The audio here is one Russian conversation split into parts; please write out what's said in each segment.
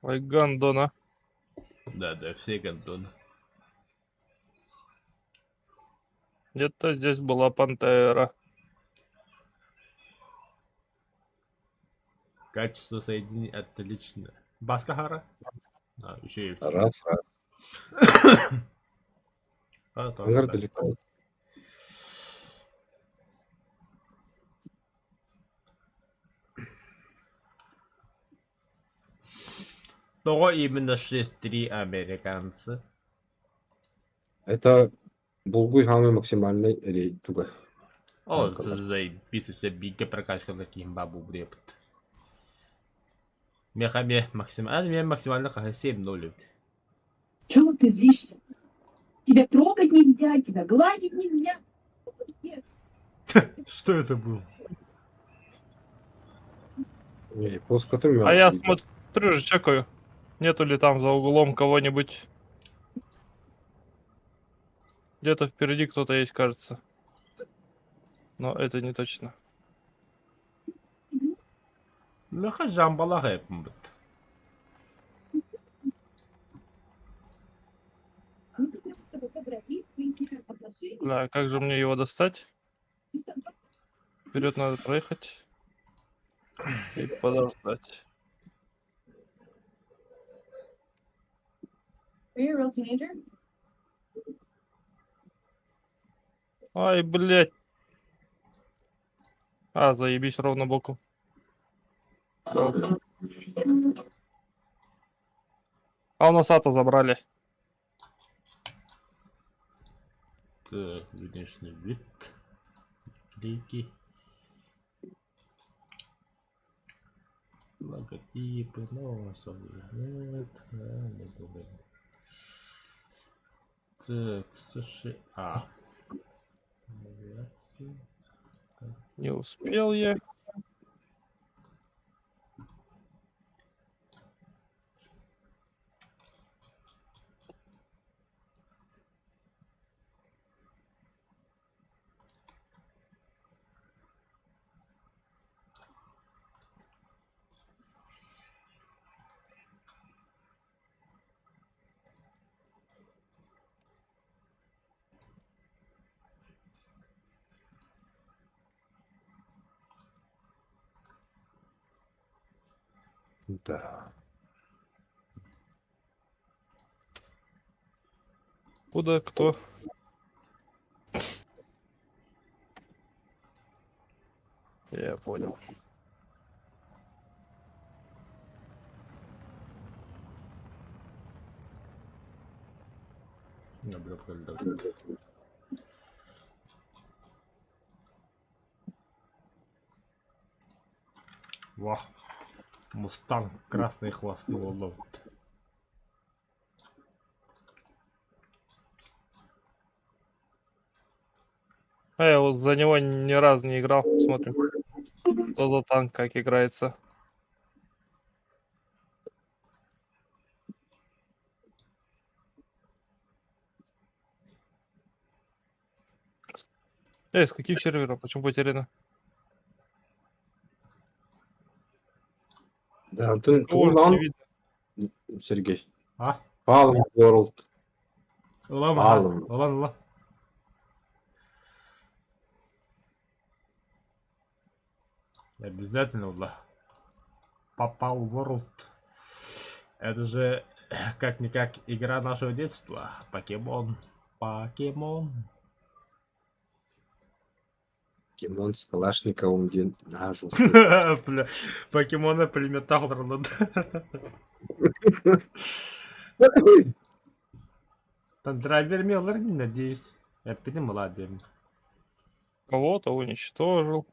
Ой, гандона. Да, все гандоны. Где-то здесь была пантера. Качество соединений отлично. Баскахара? А, еще и... Раз. А, тоже Ангар да. далеко. Но именно 6-3 американцы. Это Булгуй самый максимальный рейд туга. О, Танковый. заебись, у тебя бига прокачка на кимбабу брепт. Мехами максимально 7-0. Чего ты злишься? Тебя трогать нельзя, тебя гладить нельзя. Что это было? Не, пуск-то мертвый. А я смотрю же, чекаю. Нету ли там за углом кого-нибудь? Где-то впереди кто-то есть, кажется. Но это не точно. Меха жамбала гэпмбет. Бля, как же мне его достать? Вперед надо проехать. И подождать. Ай, блядь. А, заебись ровно боком. Всё. А у нас АТО забрали. Так, внешний вид. Клейки. Логотипы, нет. Так, США. Авиация. Не успел я. Да. Куда кто? Я понял. Во. Мустанг, красные хвосты волнуют. А я вот за него ни разу не играл. Смотрим. Что за танк, как играется. С каких серверов? Почему потеряно? Да, ты Кого же не Тулан, видно? Сергей. А? Palm World. Улам, Алым. улам. Обязательно, ула. Попал в World. Это же как-никак игра нашего детства. Покемон. Кимон с Калашниковым нажил. Бля, покемоны пулеметаху. Там драйвер Миллер, надеюсь. Я понимаю, Кого-то уничтожил.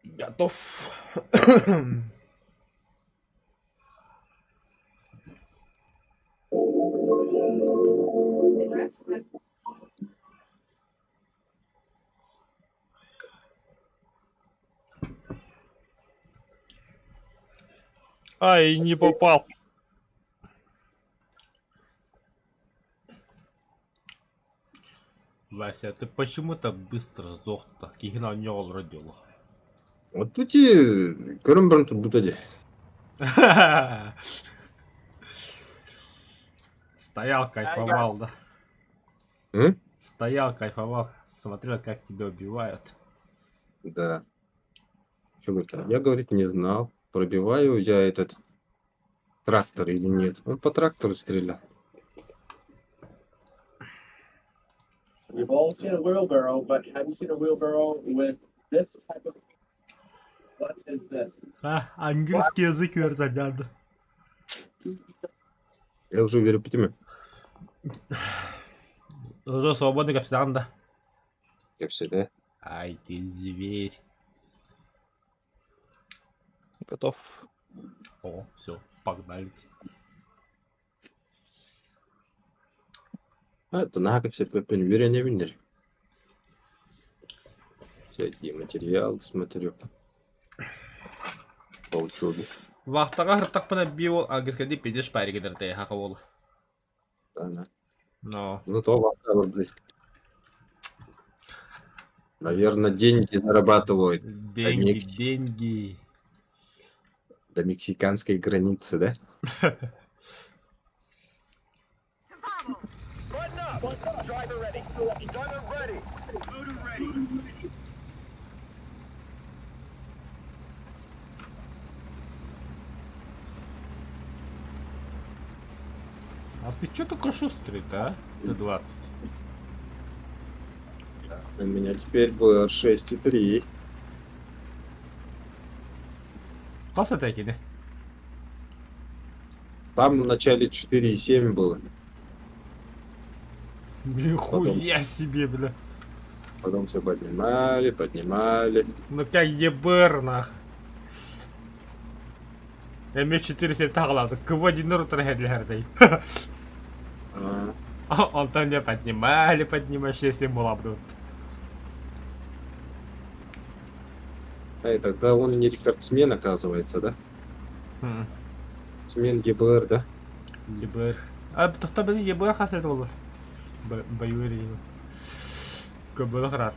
Готов. Ай, не попал. Вася, ты почему так быстро сдох-то? Кигна не родил. Вот эти Крымбран тут бутади. Стоял, кайфовал, да? М? Стоял, кайфовал, смотрел, как тебя убивают. Да. Что говорит? Я, говорит, не знал, пробиваю я этот трактор или нет. Он по трактору стрелял. You've all seen a wheelbarrow, but have you seen a wheelbarrow with this type of? What is this? А, английский язык надо. Я уже верю по теме. Уже свободный капитан, да? Как всегда. Ай, ты зверь. Готов. О, все, погнали. Это на как все пепен верение винер. Всякие материалы смотрю. По учебе. Вахтага хыртак пына биол агыскади пидеш паригидер те хакавол. Да. Но. Ну то вахтага, блядь. Наверное, деньги зарабатывают Деньги, Мексики. деньги. до мексиканской границы, да? А ты чё такой шустрый-то, а? Т-20. У меня теперь было 6,3. Класс атаки, да? Там в начале 4,7 было. Нихуя себе, бля. Потом все поднимали. Ну как ебер, нах. М4 сеп тағылады. Кводи нұру тұрхедлі әрдей. Он-то мне поднимали, если была бы тут. А тогда он и не рекордсмен, оказывается, да? Смен ГБР, да? ебер. А тоқта бені ебер қасет олы. Баю ерейін. Көбілі қырат.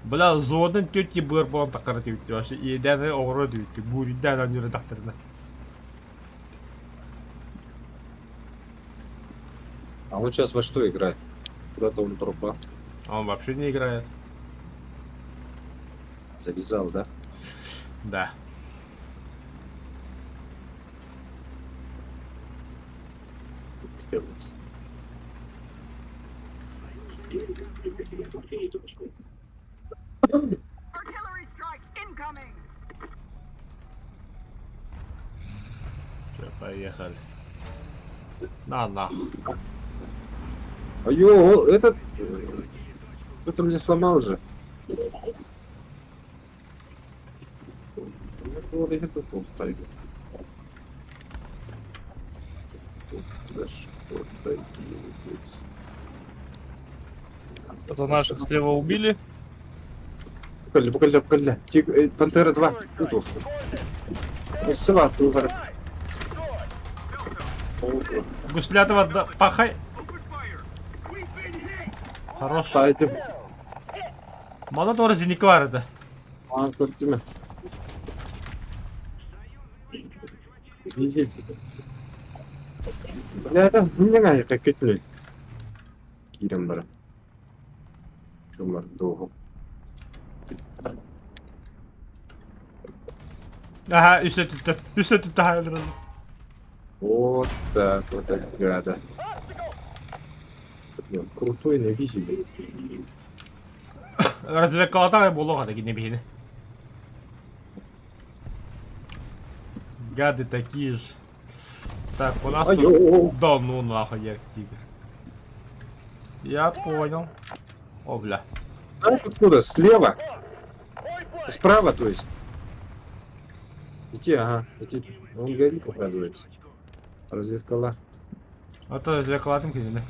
Бля, зоодың төт ебер болан тақыры дейті. Вообще, едәні оғыры дейті. Гуридән өнері тақтырды. А он сейчас во что играет? Куда-то он пропал. Он вообще не играет. Завязал, да? Да. Делается. Artillery strike incoming! Все, поехали. На нахуй. Ай-ё, этот... Кто-то мне сломал же. Это наших слева убили. Поколя. Пантера 2. Тут. Села, тут. Гуслятова, пахай. Хорош. Сайдым. Мана doğru zinik vardı. Değil mi? Бля, не как кетли. Кирам бара. Шумар долго. Aha, üstte tuttu. Üstte tuttu hayırlı. Вот так гада. Крутой на визеле. Развлекалата болу хада не бейни. Гады такие же. Так, у нас тут... Да ну нахуй, я тигр. Я понял. О, бля. Знаешь откуда? Слева? Справа, то есть. Идти, ага. Идти. Он горит, оказывается. Разведкала. А то развлекалатым кидели.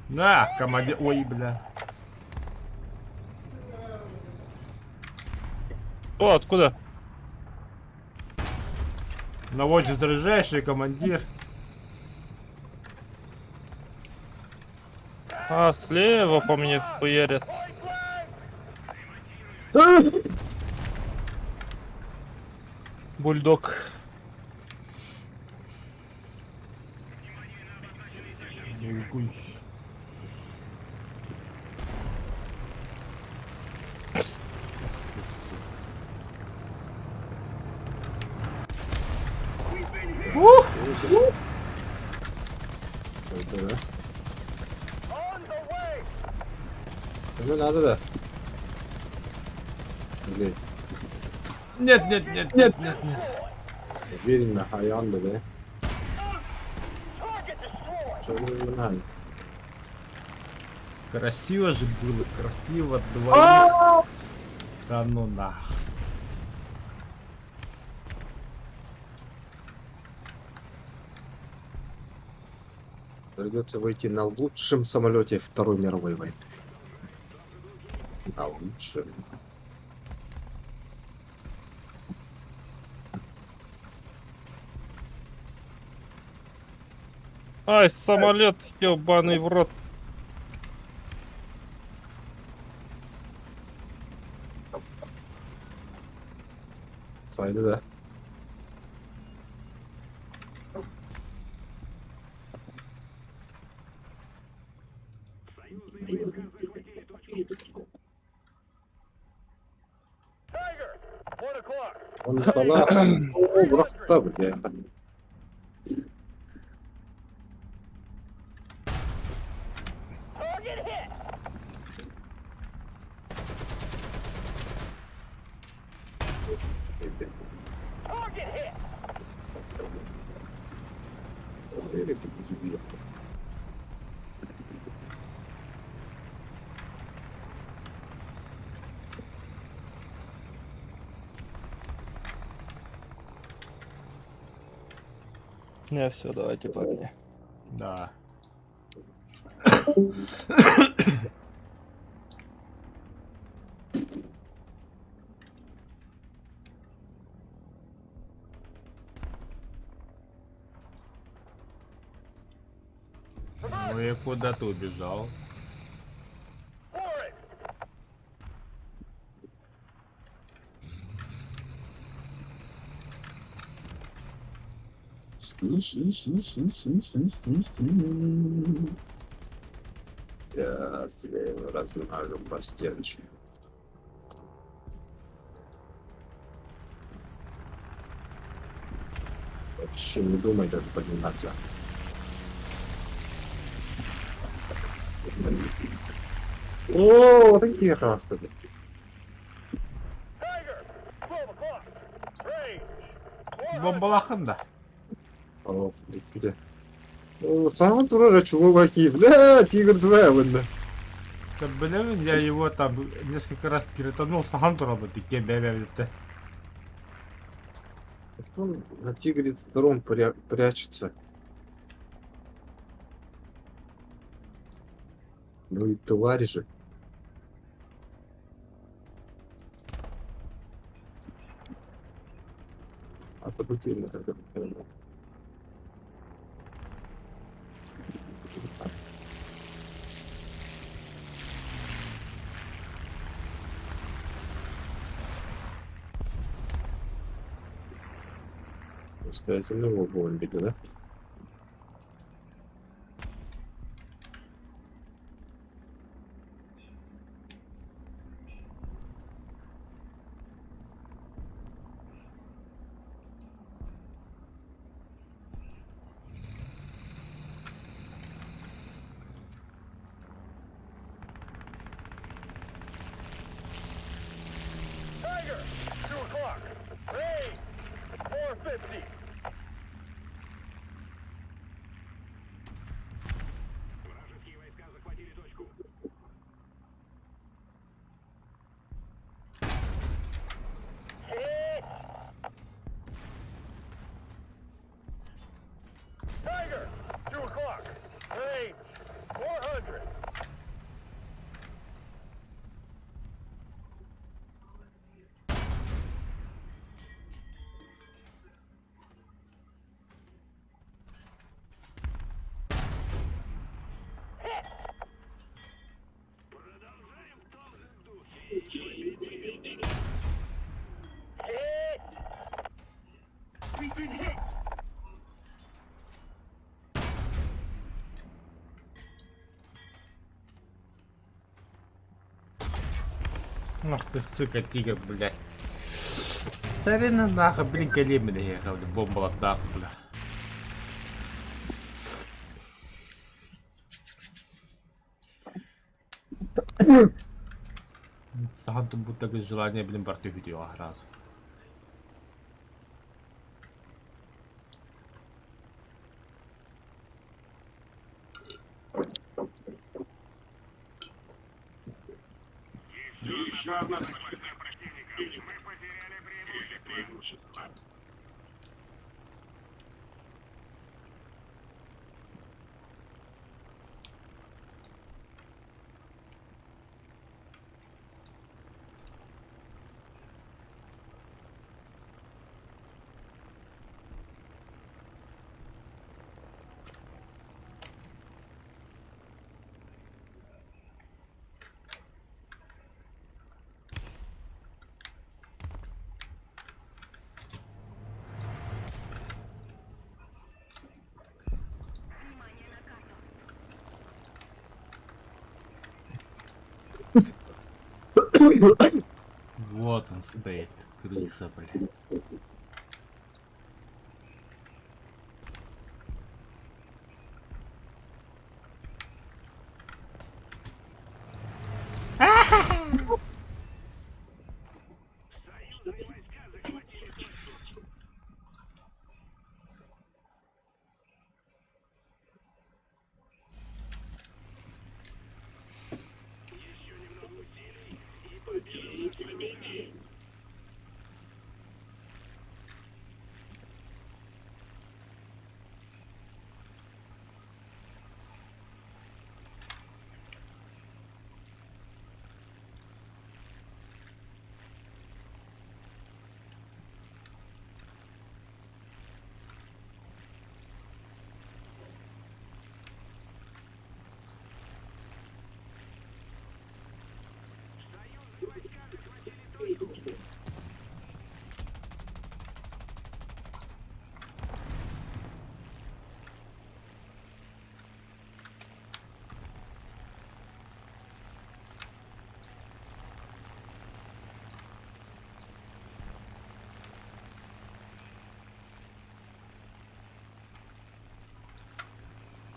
На, командир. Ой, бля. О, откуда? Наводчик заряжающий, командир. А, слева по мне хуярят. Бульдог. Ой. Это, да? Ну надо, да. Блин, Нет, нет, нет, нет, нет, нет. уверенно, Хаянда, да? Что не надо? Красиво же было, красиво двоих. Да ну на. Придется выйти на лучшем самолете Второй мировой войны. На лучшем. Ай, самолет, ебаный в рот. Сайда, да. Он стола. О, врата, блядь. Не, все, давайте по мне. Да. Ну и куда ты убежал? Я слева размажу по стеночке. Вообще не думай даже подниматься. О, вот такие автобусы. Бомбалаханда. О, где? О, сам тоже чуваки. Бля, Тигр 2, вон. Ты, блин, я его там несколько раз перетонул с Хантуром, такие бегали-то. Он на Тигре 2 прячется. Ну и тварь же. А то бутыльно тогда. Настоятельно его бомбили, да? Ах ты, сука, тигр, блядь. Сорян нахуй, блин, колеблет, я говорю, бомба нахуй, бля. Сахан тут будто без желания, блин, борту видео раз. Вот он стоит, крыса, блин.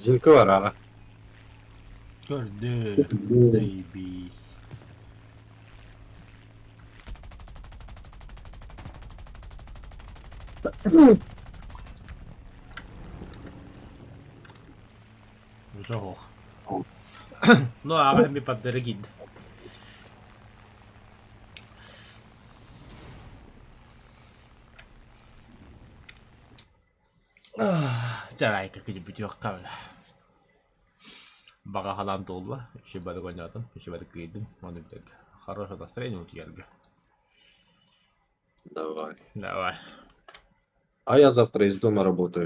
Зинквара. Горды, заебись. Жогох. Ну, а ми поддергід. Жарай как-нибудь ёхкавля. Бага халан толла, еще бары гонятын, еще бары кыйдым, оны бек. Хорошее настроение у тебя. Давай. Давай. А я завтра из дома работаю.